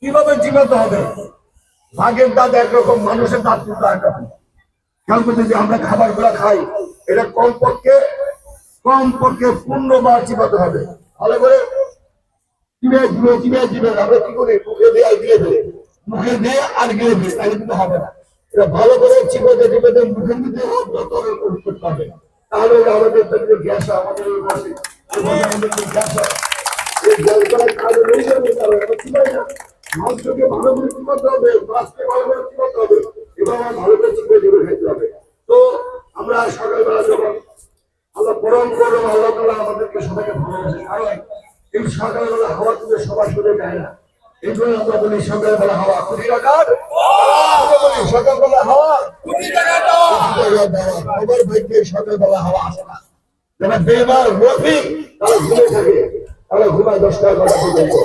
কিভাবে চিবাতে হবে? বাঘের দাঁত একরকম, মানুষের দাঁত কিন্তু একরকম। খেয়াল করতে যে আমরা খাবার গুলা খাই, এটা কমপক্ষে 15 বার চিবাতে হবে। ভালো করে আমরা কি করি? মুখে দিয়ে আর গিলে দিই, মুখে দিয়ে আর গিলে দিই, তাহলে কিন্তু হবে না। এটা ভালো করে চিবাতে চিবাতে মুখের মধ্যে করতে হবে, তাহলে আমাদের গ্যাস আমাদের গ্যাস হয়। এই জলকড়াই কাজে নেই না, মাছটাকে ভালো করে চিবাতে হবে, মাছকে ভালো করে চিবাতে হবে, এবার ভালো করে চিপে চিপে খেতে হবে। তো আমরা সকালবেলা যখন আল্লাহ পরম করলাম, আল্লাহ তাআলা আমাদেরকে সবাইকে ভালোবাসে, কারণ এই সকালবেলা হাওয়া কিন্তু সবার শুনে যায় না। এই জন্য আমরা বলি সকালবেলা হাওয়া কোটি টাকার, সকালবেলা হাওয়া কোটি টাকার দেওয়া। আমার ভাইকে সকালবেলা হাওয়া আসে না, যারা বেমার রফিক তারা ঘুমে থাকে, তারা ঘুমায় 10টা 11টা পর্যন্ত।